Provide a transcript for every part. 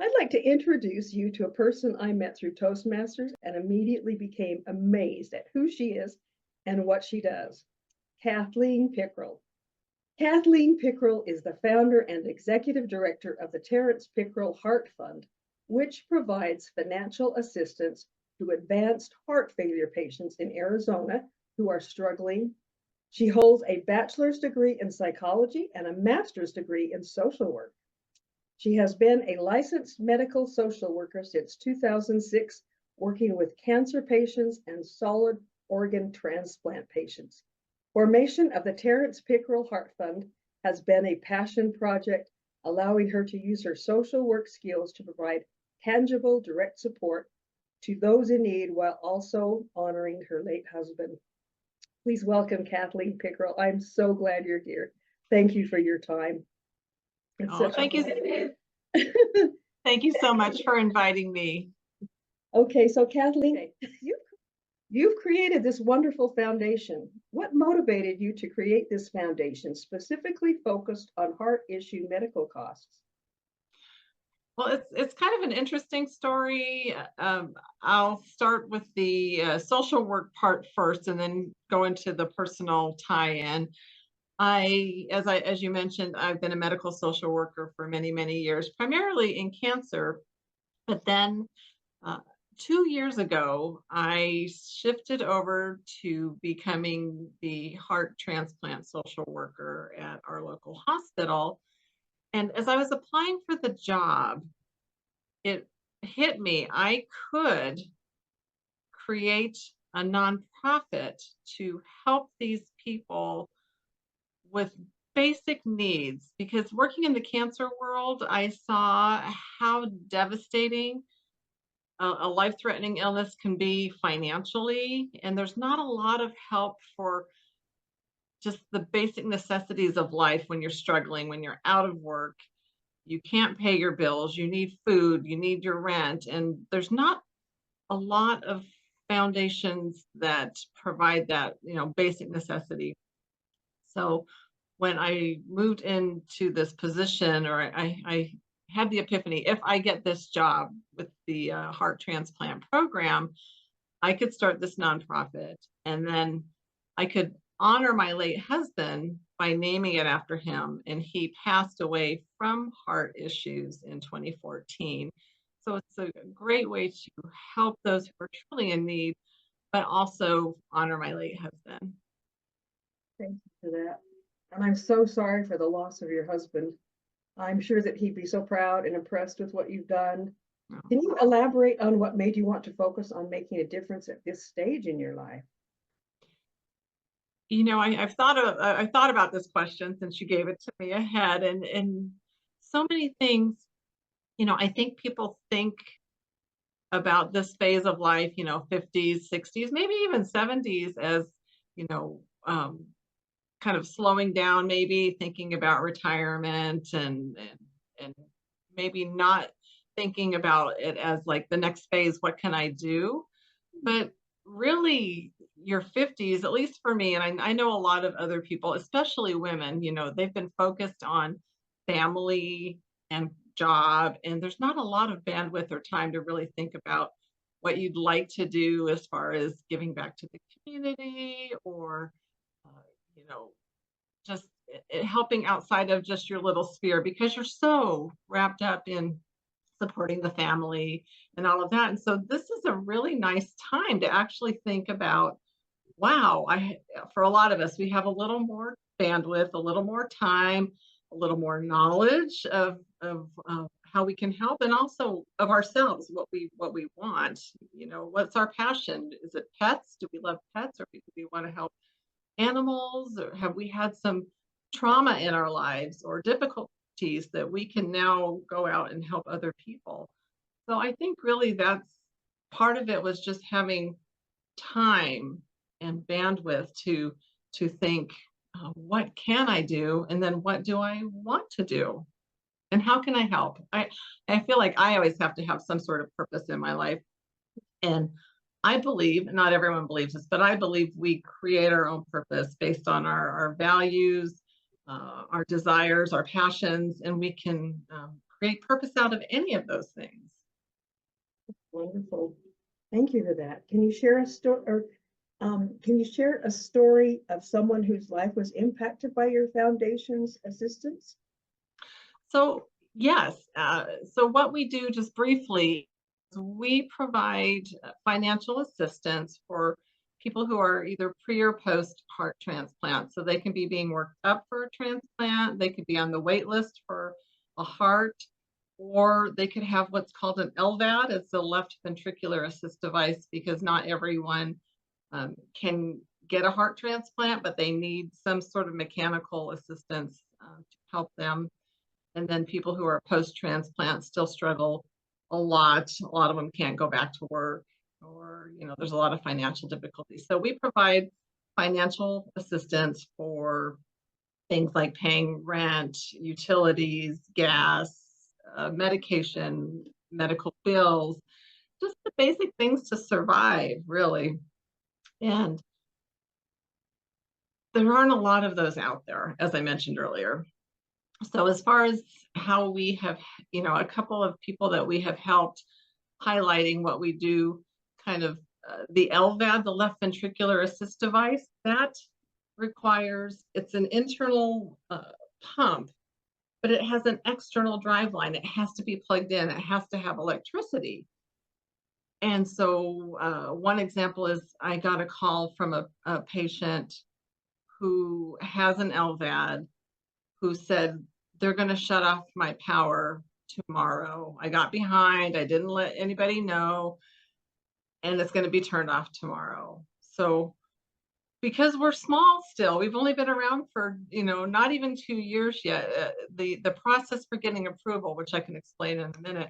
I'd like to introduce you to a person I met through Toastmasters and immediately became amazed at who she is and what she does. Kathleen Pickrel. Kathleen Pickrel is the founder and executive director of the Terrence Pickrel Heart Fund, which provides financial assistance to advanced heart failure patients in Arizona who are struggling. She holds a bachelor's degree in psychology and a master's degree in social work. She has been a licensed medical social worker since 2006, working with cancer patients and solid organ transplant patients. Formation of the Terrence Pickrel Heart Fund has been a passion project, allowing her to use her social work skills to provide tangible, direct support to those in need while also honoring her late husband. Please welcome Kathleen Pickrel. I'm so glad you're here. Thank you for your time. Thank you. Thank you so much for inviting me. Okay, so Kathleen, you've created this wonderful foundation. What motivated you to create this foundation specifically focused on heart issue medical costs? Well, it's kind of an interesting story. I'll start with the social work part first, and then go into the personal tie-in. As you mentioned, I've been a medical social worker for many, many years, primarily in cancer. But then 2 years ago, I shifted over to becoming the heart transplant social worker at our local hospital. And as I was applying for the job, it hit me. I could create a nonprofit to help these people with basic needs, because working in the cancer world, I saw how devastating a life-threatening illness can be financially, and there's not a lot of help for just the basic necessities of life when you're struggling, when you're out of work, you can't pay your bills, you need food, you need your rent, and there's not a lot of foundations that provide that, basic necessity. So when I moved into this position, or I had the epiphany, if I get this job with the heart transplant program, I could start this nonprofit, and then I could honor my late husband by naming it after him. And he passed away from heart issues in 2014. So it's a great way to help those who are truly in need, but also honor my late husband. Thank you for that. And I'm so sorry for the loss of your husband. I'm sure that he'd be so proud and impressed with what you've done. Oh. Can you elaborate on what made you want to focus on making a difference at this stage in your life? I've thought about this question since you gave it to me ahead, and so many things. I think people think about this phase of life, 50s, 60s, maybe even 70s, as kind of slowing down, maybe thinking about retirement, and maybe not thinking about it as like the next phase, what can I do? But really, your 50s, at least for me, and I know a lot of other people, especially women, they've been focused on family and job, and there's not a lot of bandwidth or time to really think about what you'd like to do as far as giving back to the community, or just helping outside of just your little sphere, because you're so wrapped up in supporting the family and all of that. And so this is a really nice time to actually think about, wow, for a lot of us, we have a little more bandwidth, a little more time, a little more knowledge of how we can help, and also of ourselves, what we want. What's our passion? Is it pets? Do we love pets, or do we want to help animals? Or have we had some trauma in our lives or difficulties that we can now go out and help other people? So I think really that's part of it, was just having time and bandwidth to think, what can I do? And then what do I want to do? And how can I help? I feel like I always have to have some sort of purpose in my life. And I believe, not everyone believes this, but I believe we create our own purpose based on our values, our desires, our passions, and we can great purpose out of any of those things. Wonderful. Thank you for that. Can you share a story, or can you share a story of someone whose life was impacted by your foundation's assistance? So yes, so what we do just briefly, is we provide financial assistance for people who are either pre or post heart transplant. So they can be being worked up for a transplant, they could be on the wait list for a heart, or they could have what's called an LVAD. It's a left ventricular assist device, because not everyone can get a heart transplant, but they need some sort of mechanical assistance to help them. And then people who are post-transplant still struggle a lot. A lot of them can't go back to work, or, there's a lot of financial difficulties. So we provide financial assistance for things like paying rent, utilities, gas, medication, medical bills, just the basic things to survive, really. And there aren't a lot of those out there, as I mentioned earlier. So as far as how we have, a couple of people that we have helped highlighting what we do, kind of the LVAD, the left ventricular assist device, that requires, it's an internal pump, but it has an external drive line. It has to be plugged in. It has to have electricity. And so one example is I got a call from a patient who has an LVAD, who said, they're going to shut off my power tomorrow. I got behind. I didn't let anybody know, and it's going to be turned off tomorrow. So because we're small still, we've only been around for, not even 2 years yet. The process for getting approval, which I can explain in a minute,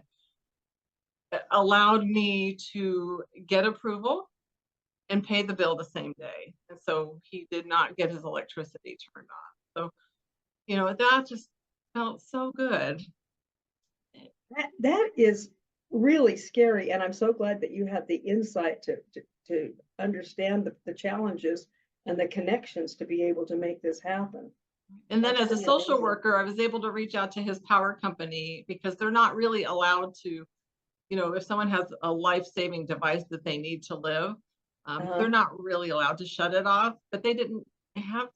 allowed me to get approval and pay the bill the same day. And so he did not get his electricity turned off. So, that just felt so good. That is really scary, and I'm so glad that you had the insight to understand the challenges and the connections to be able to make this happen. And then That's as a really social amazing. worker, I was able to reach out to his power company, because they're not really allowed to, if someone has a life-saving device that they need to live, they're not really allowed to shut it off. But they didn't have,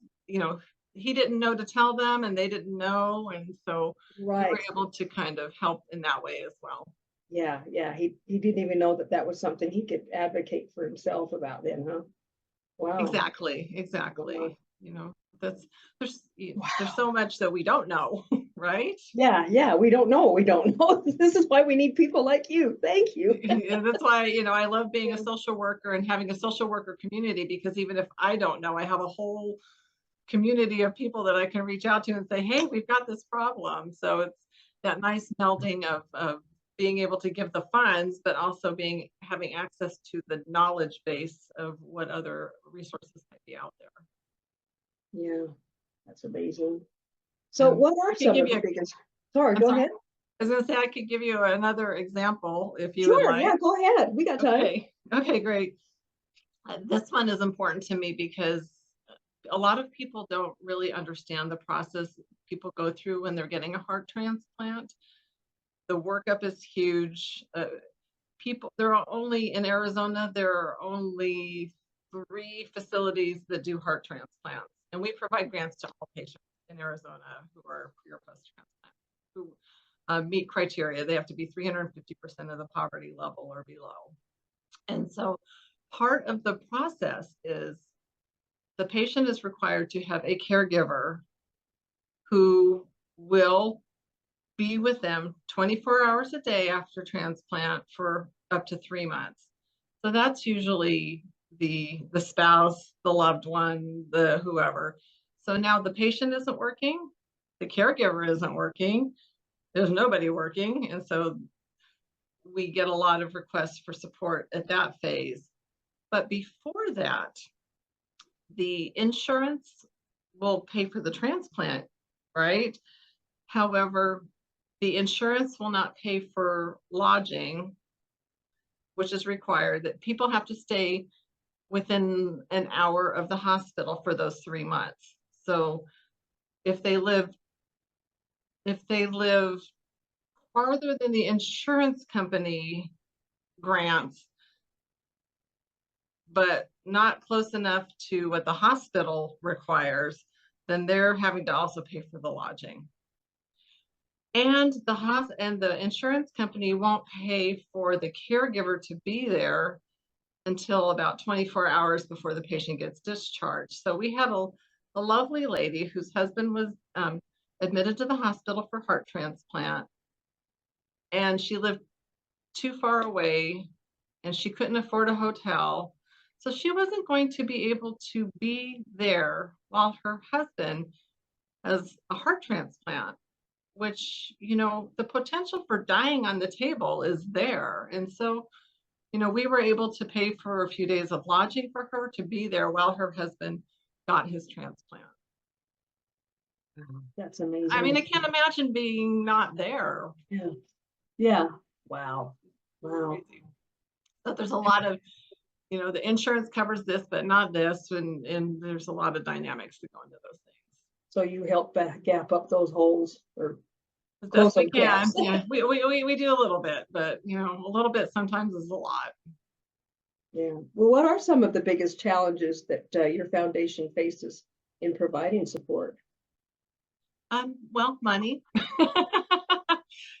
he didn't know to tell them, and they didn't know. And so we were Right. able to kind of help in that way as well. Yeah, yeah. He didn't even know that was something he could advocate for himself about then, huh? Wow. Exactly. Wow. There's so much that we don't know, right? Yeah, yeah. We don't know. We don't know. This is why we need people like you. Thank you. And that's why, I love being a social worker and having a social worker community, because even if I don't know, I have a whole community of people that I can reach out to and say, hey, we've got this problem. So it's that nice melding of being able to give the funds, but also having access to the knowledge base of what other resources might be out there. Yeah, that's amazing. So what are some of the biggest? Sorry, go ahead. I was going to say, I could give you another example if you would Sure, like. yeah, go ahead. We got time. Okay, great. This one is important to me because a lot of people don't really understand the process people go through when they're getting a heart transplant. The workup is huge. There are only, in Arizona, there are only 3 facilities that do heart transplants. And we provide grants to all patients in Arizona who are pre or post transplant, who meet criteria. They have to be 350% of the poverty level or below. And so part of the process is the patient is required to have a caregiver who will be with them 24 hours a day after transplant for up to 3 months. So that's usually the spouse, the loved one, the whoever. So now the patient isn't working, the caregiver isn't working, there's nobody working. And so we get a lot of requests for support at that phase. But before that, the insurance will pay for the transplant, right? However, the insurance will not pay for lodging, which is required, that people have to stay within an hour of the hospital for those 3 months. So if they live farther than the insurance company grants, but not close enough to what the hospital requires, then they're having to also pay for the lodging. And the insurance company won't pay for the caregiver to be there until about 24 hours before the patient gets discharged. So we had a lovely lady whose husband was admitted to the hospital for heart transplant, and she lived too far away and she couldn't afford a hotel. So she wasn't going to be able to be there while her husband has a heart transplant, which, you know, the potential for dying on the table is there. And so, you know, we were able to pay for a few days of lodging for her to be there while her husband got his transplant. That's amazing. I mean, I can't imagine being not there. Yeah. Yeah. Wow. Wow. Crazy. But there's a lot of, you know, the insurance covers this, but not this. And there's a lot of dynamics that go into those things. So you help gap up those holes, or As close best we them can. gaps. Yeah, we do a little bit, but you know, a little bit sometimes is a lot. Yeah. Well, what are some of the biggest challenges that your foundation faces in providing support? Well, money.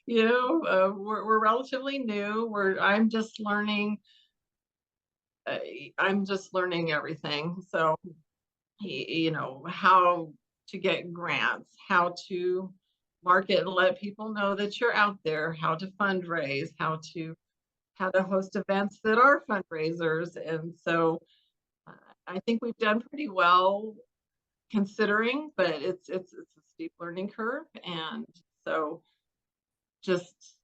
You know, we're relatively new. I'm just learning. I'm just learning everything. So, you know, how to get grants, how to market and let people know that you're out there, how to fundraise, how to host events that are fundraisers. And so I think we've done pretty well considering, but it's a steep learning curve. And so just,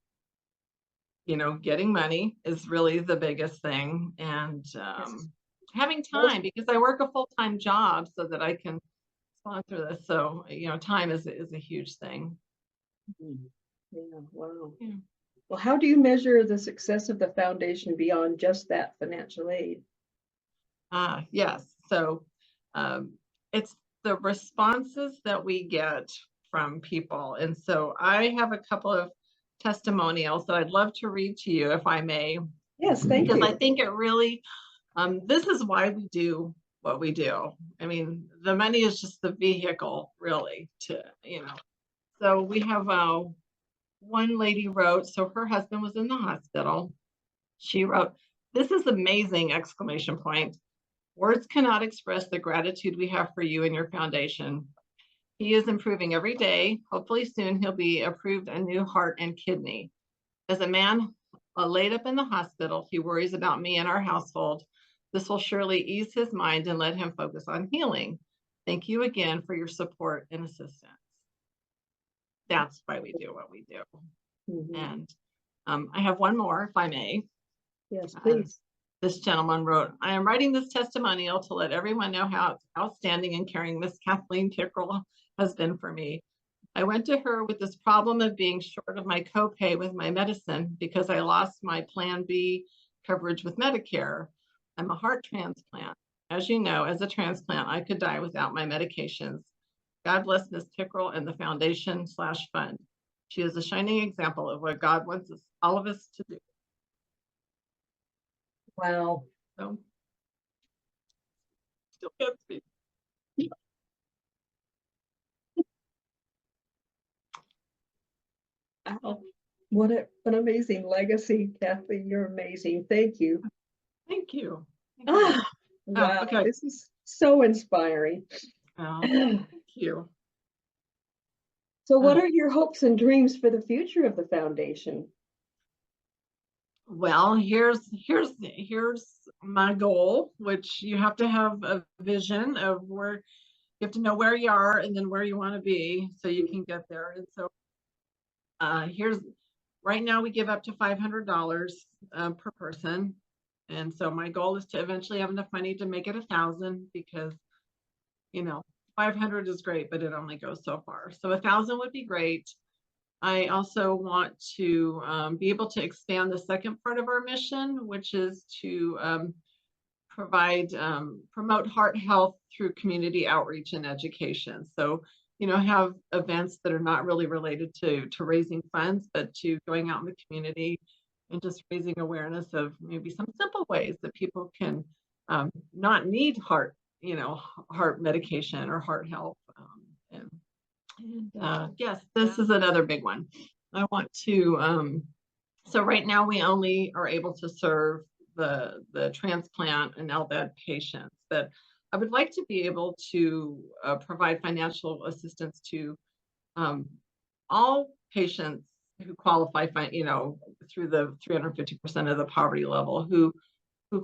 you know, getting money is really the biggest thing, and having time, because I work a full-time job so that I can sponsor this. So, you know, time is a huge thing. Yeah. Wow. Yeah. Well, how do you measure the success of the foundation beyond just that financial aid? Yes. So it's the responses that we get from people. And so I have a couple of testimonials that I'd love to read to you, if I may. Yes, thank because you. I think it really, this is why we do what we do. I mean, the money is just the vehicle, really, to, you know. So we have one lady wrote, so her husband was in the hospital. She wrote, "This is amazing!" Exclamation point. "Words cannot express the gratitude we have for you and your foundation. He is improving every day. Hopefully soon he'll be approved a new heart and kidney. As a man laid up in the hospital, he worries about me and our household. This will surely ease his mind and let him focus on healing. Thank you again for your support and assistance." That's why we do what we do. And I have one more, if I may. Yes, please. This gentleman wrote, "I am writing this testimonial to let everyone know how outstanding and caring Miss Kathleen Pickrel has been for me. I went to her with this problem of being short of my copay with my medicine because I lost my Plan B coverage with Medicare. I'm a heart transplant. As you know, as a transplant, I could die without my medications. God bless Miss Pickrel and the foundation/fund. She is a shining example of what God wants all of us to do." Wow. So, still can't speak. Wow. What an amazing legacy, Kathleen. You're amazing. Thank you. Thank you. Thank you. Ah, wow. Okay. This is so inspiring. Thank you. So what are your hopes and dreams for the future of the foundation? Well, here's my goal, which you have to have a vision of where you have to know where you are and then where you want to be so you can get there. And so here's right now we give up to $500 per person. And so my goal is to eventually have enough money to make it 1,000, because, you know, 500 is great, but it only goes so far. So 1,000 would be great. I also want to be able to expand the second part of our mission, which is to promote heart health through community outreach and education. So have events that are not really related to raising funds, but to going out in the community and just raising awareness of maybe some simple ways that people can not need heart medication or heart help. Yes, this is another big one. I want to, so right now we only are able to serve the transplant and LVAD patients, but I would like to be able to provide financial assistance to all patients who qualify, through the 350% of the poverty level who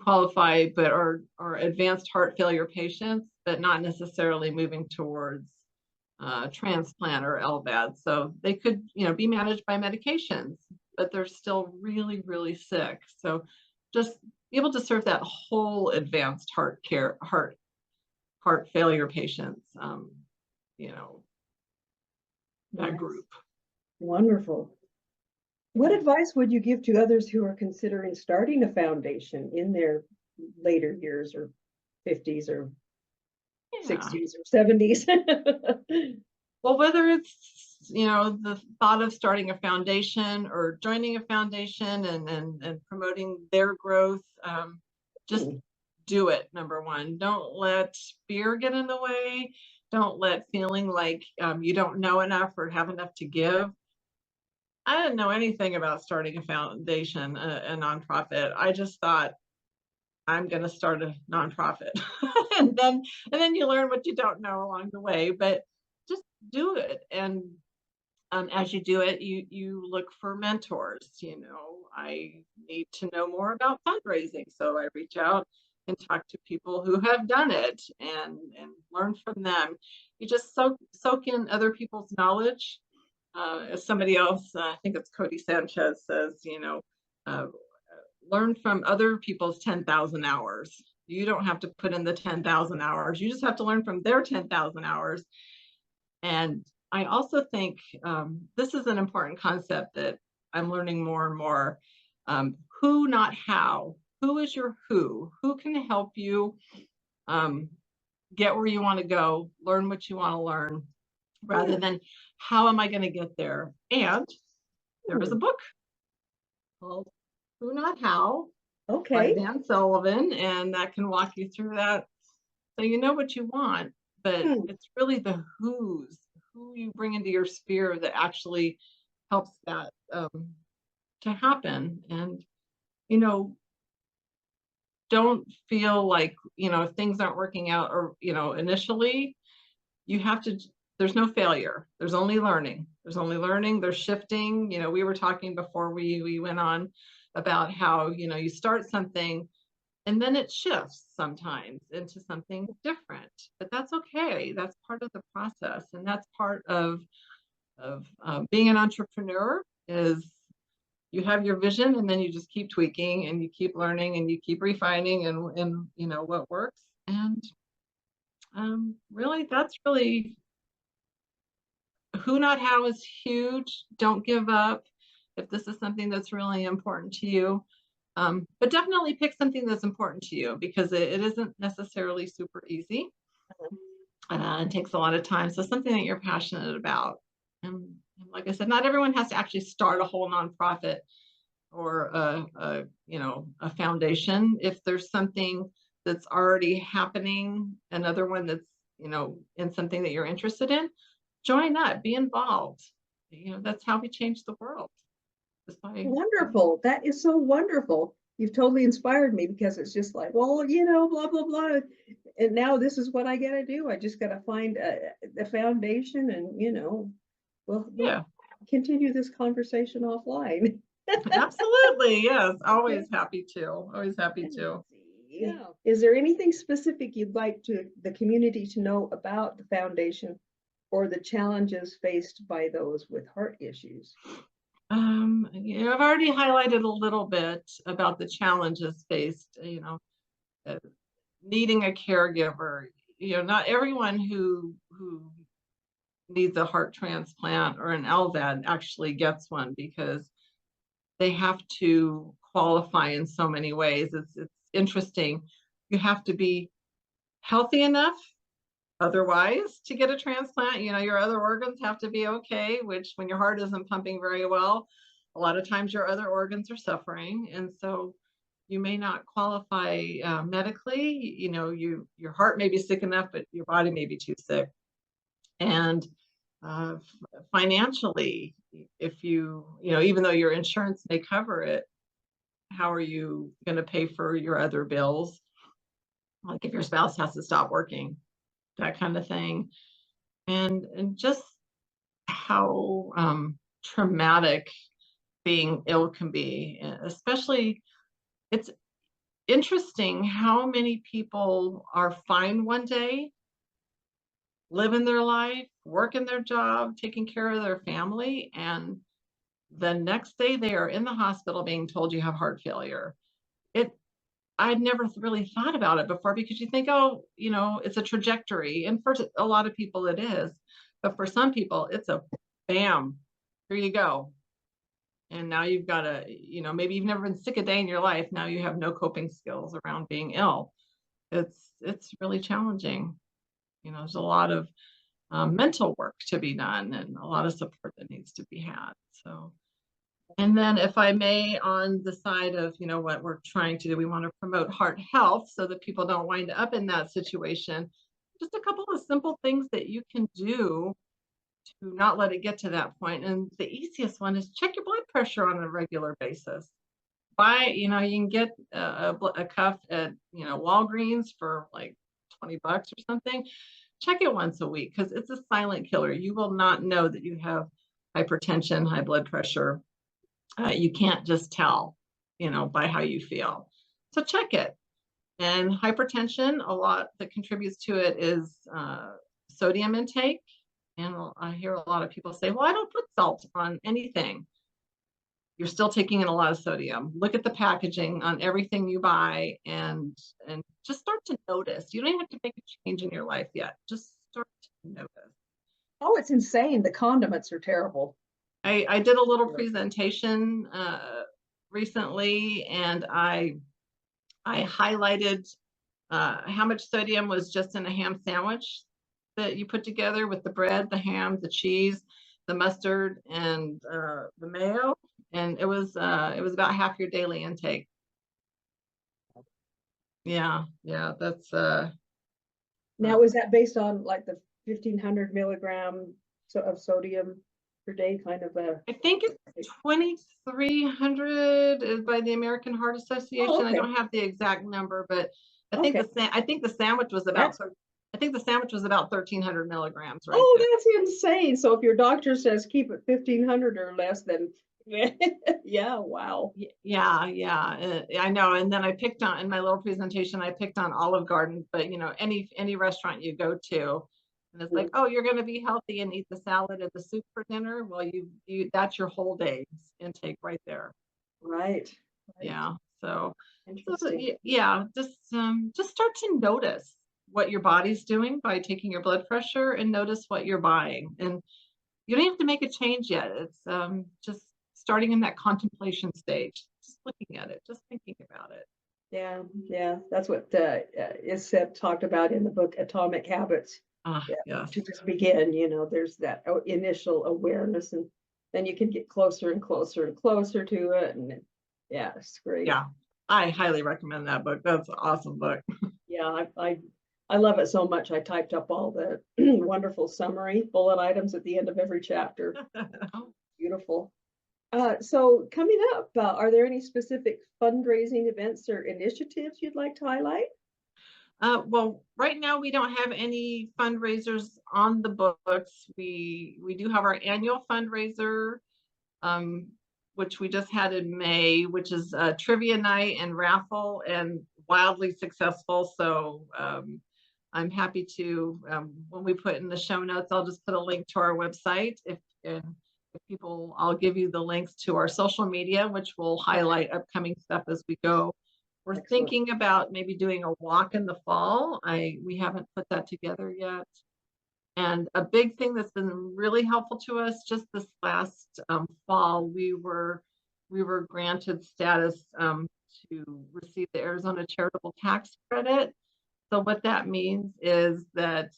qualify but are advanced heart failure patients, but not necessarily moving towards transplant or LVAD. So they could, be managed by medications, but they're still really, really sick. So just be able to serve that whole advanced heart failure patients, that Nice. group. Wonderful. What advice would you give to others who are considering starting a foundation in their later years, or 50s or Yeah. 60s or 70s? Well, whether it's, the thought of starting a foundation or joining a foundation and promoting their growth, just do it. Number one, don't let fear get in the way. Don't let feeling like you don't know enough or have enough to give. I didn't know anything about starting a foundation, a nonprofit. I just thought, I'm going to start a nonprofit. and then you learn what you don't know along the way, but just do it. And as you do it, you look for mentors. I need to know more about fundraising, so I reach out and talk to people who have done it and learn from them. You just soak in other people's knowledge. As somebody else, I think it's Cody Sanchez, says, learn from other people's 10,000 hours. You don't have to put in the 10,000 hours. You just have to learn from their 10,000 hours. And I also think this is an important concept that I'm learning more and more. Who, not how. Who is your who? Who can help you get where you want to go, learn what you want to learn, rather than how am I going to get there? And there is a book called Who, Not How by Dan Sullivan, and that can walk you through that. So you know what you want, but it's really the who you bring into your sphere that actually helps that to happen. And, don't feel like, if things aren't working out or, initially, you have to, there's no failure. There's only learning. There's shifting. We were talking before we went on about how, you start something and then it shifts sometimes into something different, but that's okay. That's part of the process. And that's part of being an entrepreneur is you have your vision and then you just keep tweaking and you keep learning and you keep refining and what works. And really, that's really who, not how is huge. Don't give up if this is something that's really important to you. But definitely pick something that's important to you, because it isn't necessarily super easy. It takes a lot of time. So something that you're passionate about. And like I said, not everyone has to actually start a whole nonprofit or a foundation. If there's something that's already happening, another one that's, in something that you're interested in, join up, be involved. That's how we change the world. Wonderful. That is so wonderful. You've totally inspired me, because it's just like, well, blah, blah, blah. And now this is what I got to do. I just got to find a foundation and, we'll continue this conversation offline. Absolutely. Yes. Always happy to. Yeah. Is there anything specific you'd like the community to know about the foundation or the challenges faced by those with heart issues? I've already highlighted a little bit about the challenges faced, needing a caregiver. Not everyone who needs a heart transplant or an LVAD actually gets one, because they have to qualify in so many ways. It's interesting. You have to be healthy enough otherwise to get a transplant. You know, your other organs have to be okay, which when your heart isn't pumping very well, a lot of times your other organs are suffering. And so you may not qualify medically. You know, your heart may be sick enough, but your body may be too sick. And financially, if you know, even though your insurance may cover it, how are you going to pay for your other bills? Like if your spouse has to stop working, that kind of thing. And just how traumatic being ill can be, especially it's interesting how many people are fine one day, living their life, working their job, taking care of their family, and the next day they are in the hospital being told you have heart failure. It I'd never really thought about it before because you think, oh, you know, it's a trajectory. And for a lot of people it is. But for some people, it's a bam, here you go. And now you've got to, you know, maybe you've never been sick a day in your life. Now you have no coping skills around being ill. It's really challenging. You know, there's a lot of mental work to be done and a lot of support that needs to be had. So, and then if I may, on the side of, you know, what we're trying to do, we want to promote heart health so that people don't wind up in that situation. Just a couple of simple things that you can do to not let it get to that point. And the easiest one is check your blood pressure on a regular basis. You know, you can get a cuff at, you know, Walgreens for like 20 bucks or something. Check it once a week because it's a silent killer. You will not know that you have hypertension, high blood pressure. You can't just tell, you know, by how you feel. So check it. And hypertension, a lot that contributes to it is sodium intake. And I hear a lot of people say, well, I don't put salt on anything. You're still taking in a lot of sodium. Look at the packaging on everything you buy and just start to notice. You don't even have to make a change in your life yet. Just start to notice. Oh, it's insane. The condiments are terrible. I did a little presentation recently, and I highlighted how much sodium was just in a ham sandwich that you put together with the bread, the ham, the cheese, the mustard, and the mayo, and it was about half your daily intake. Yeah, that's Now, is that based on like the 1,500 milligram of sodium per day kind of a? I think it's 2,300 is by the American Heart Association. Oh, okay. I don't have the exact number, but I think Okay. the sandwich was about I think the sandwich was about 1,300 milligrams, right? Oh, that's insane. So if your doctor says keep it 1,500 or less, then yeah, wow. Yeah, I know. And then I picked on in my little presentation, I picked on Olive Garden, but you know, any restaurant you go to, and it's like, oh, you're going to be healthy and eat the salad and the soup for dinner. Well, you that's your whole day's intake right there. Right. Yeah. So Interesting. yeah, just start to notice what your body's doing by taking your blood pressure and notice what you're buying. And you don't have to make a change yet. It's just starting in that contemplation stage, just looking at it, just thinking about it. Yeah. That's what is said talked about in the book Atomic Habits. Yeah, Yes. to just begin, you know, there's that initial awareness, and then you can get closer and closer and closer to it. And yeah, it's great. Yeah, I highly recommend that book. That's an awesome book. Yeah, I love it so much. I typed up all the wonderful summary bullet items at the end of every chapter. Beautiful. So coming up, are there any specific fundraising events or initiatives you'd like to highlight? Well, right now we don't have any fundraisers on the books. We do have our annual fundraiser, which we just had in May, which is a trivia night and raffle, and wildly successful. So I'm happy to, when we put in the show notes, I'll just put a link to our website. If people, I'll give you the links to our social media, which will highlight upcoming stuff as we go. We're Excellent. thinking about maybe doing a walk in the fall. We haven't put that together yet. And a big thing that's been really helpful to us just this last fall, we were granted status to receive the Arizona Charitable Tax Credit. So what that means is that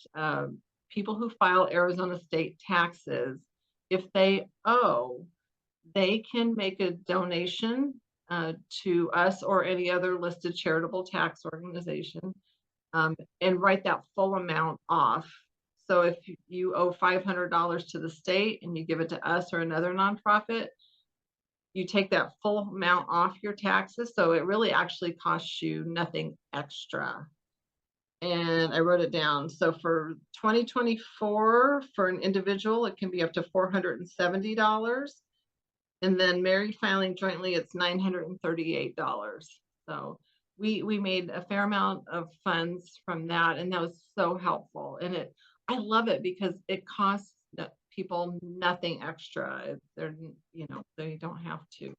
people who file Arizona state taxes, if they owe, they can make a donation to us or any other listed charitable tax organization, and write that full amount off. So if you owe $500 to the state and you give it to us or another nonprofit, you take that full amount off your taxes. So it really actually costs you nothing extra. And I wrote it down. So for 2024, for an individual, it can be up to $470. And then married filing jointly, it's $938. So we made a fair amount of funds from that, and that was so helpful. And I love it because it costs people nothing extra. They're, they don't have to.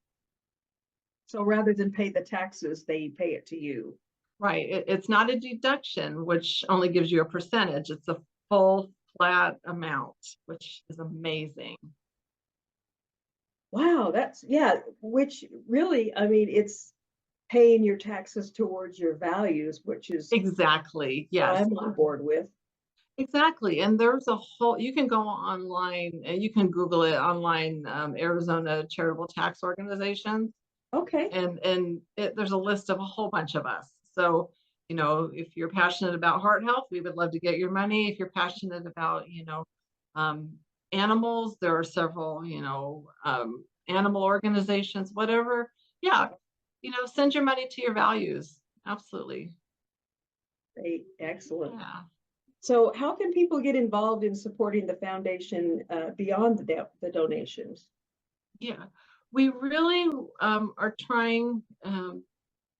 So rather than pay the taxes, they pay it to you. Right. It's not a deduction, which only gives you a percentage. It's a full flat amount, which is amazing. Wow, which really, I mean, it's paying your taxes towards your values, which is Exactly. what Yes. I'm on board with. Exactly. And there's you can go online and you can Google it online, Arizona charitable tax organizations. Okay. And there's a list of a whole bunch of us. So, if you're passionate about heart health, we would love to get your money. If you're passionate about, um, animals, there are several, animal organizations, whatever. Yeah. Send your money to your values. Absolutely. Great. Excellent. Yeah. So how can people get involved in supporting the foundation beyond the donations? Yeah, we really are trying.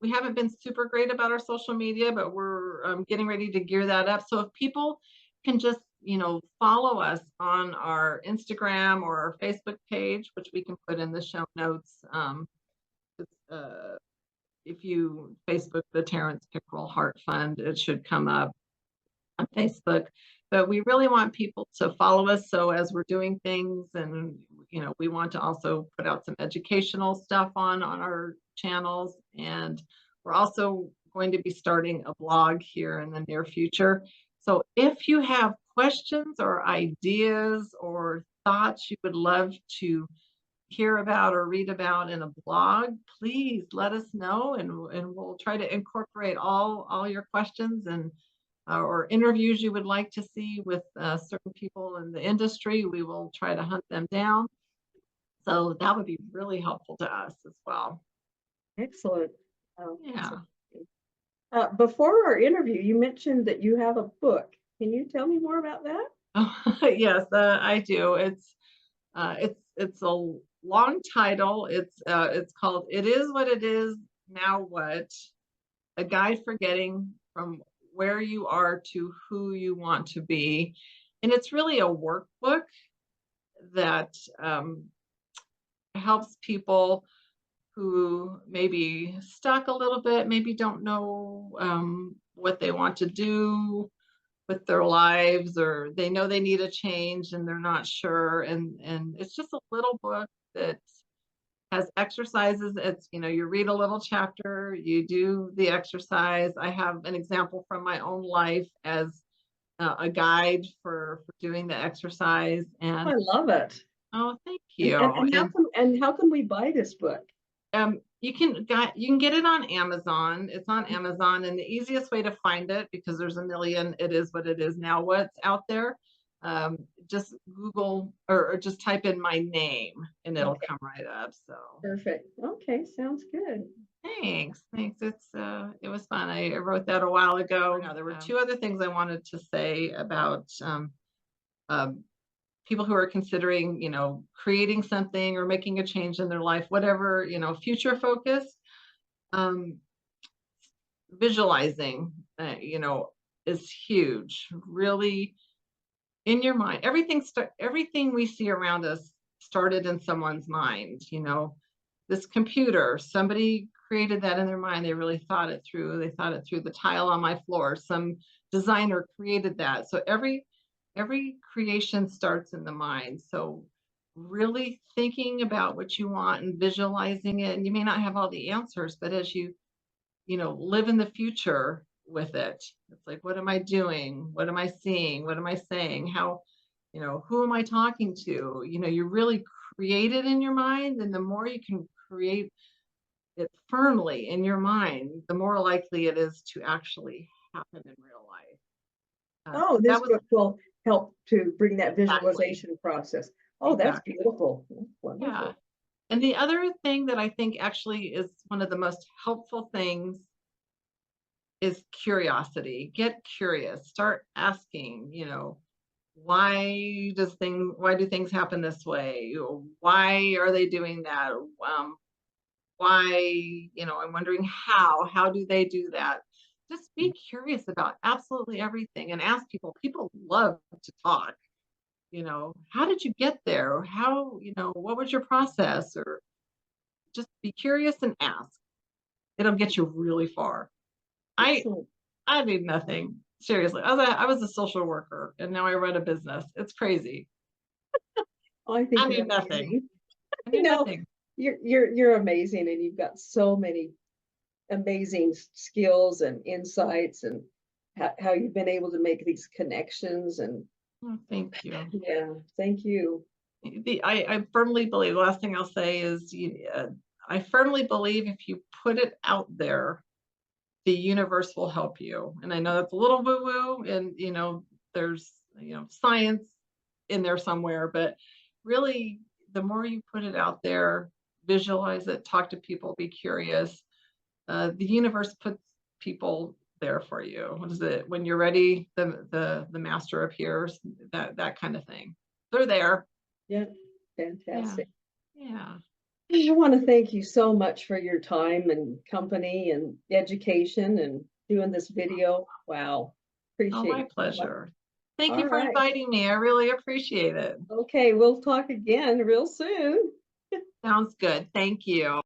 We haven't been super great about our social media, but we're getting ready to gear that up. So if people can just, follow us on our Instagram or our Facebook page, which we can put in the show notes. Uh, if you Facebook the Terrence Pickrel Heart Fund, it should come up on Facebook. But we really want people to follow us. So as we're doing things, and we want to also put out some educational stuff on our channels. And we're also going to be starting a blog here in the near future. So if you have questions or ideas or thoughts you would love to hear about or read about in a blog, please let us know, and we'll try to incorporate all your questions and or interviews you would like to see with certain people in the industry. We will try to hunt them down. So that would be really helpful to us as well. Excellent. Yeah. Before our interview, you mentioned that you have a book. Can you tell me more about that? Yes, I do. It's a long title. It's called "It Is What It Is, Now What: A Guide for Getting from Where You Are to Who You Want to Be." And it's really a workbook that helps people who may be stuck a little bit, maybe don't know what they want to do with their lives, or they know they need a change and they're not sure. And it's just a little book that has exercises. It's, you read a little chapter, you do the exercise. I have an example from my own life as a guide for doing the exercise. And I love it. oh, thank you. And how can we buy this book? You can get it on Amazon. It's on Amazon, and the easiest way to find it, because there's a million "It Is What It Is, Now What's" out there, just Google or just type in my name and it'll come right up. So perfect. Okay, sounds good. Thanks. It was fun. I wrote that a while ago. Now there were two other things I wanted to say about people who are considering, creating something or making a change in their life, whatever, future focus. Visualizing, is huge. Really, in your mind, everything we see around us started in someone's mind. This computer, somebody created that in their mind. They really thought it through. They thought it through. The tile on my floor, some designer created that. So every creation starts in the mind. So really thinking about what you want and visualizing it. And you may not have all the answers, but as you live in the future with it. It's like, what am I doing? What am I seeing? What am I saying? How, who am I talking to? You really create it in your mind, and the more you can create it firmly in your mind, the more likely it is to actually happen in real life. Oh, That this was book will help to bring that exactly, visualization process. Oh, that's exactly. beautiful. That's Yeah. wonderful. And the other thing that I think actually is one of the most helpful things is curiosity. Get curious. Start asking, why do things happen this way? Or why are they doing that? Why, I'm wondering how do they do that? Just be curious about absolutely everything and ask people. People love to talk. How did you get there? Or how, what was your process? Or just be curious and ask. It'll get you really far. I Excellent. I need nothing. Seriously. I was a social worker and now I run a business. It's crazy. Oh, I think I you're need nothing. amazing. I You need know, nothing. you're amazing, and you've got so many amazing skills and insights, and how you've been able to make these connections. And Oh, thank you. yeah, thank you. I firmly believe, the last thing I'll say is I firmly believe if you put it out there, the universe will help you. And I know that's a little woo woo, and there's science in there somewhere, but really, the more you put it out there, visualize it, talk to people, be curious. The universe puts people there for you. What is it? When you're ready, the master appears. That kind of thing. They're there. Yeah, Yeah. fantastic. Yeah. I want to thank you so much for your time and company and education and doing this video. Wow, Oh, appreciate my you so much. pleasure. Thank All you for right. inviting me. I really appreciate it. Okay, we'll talk again real soon. Sounds good. Thank you.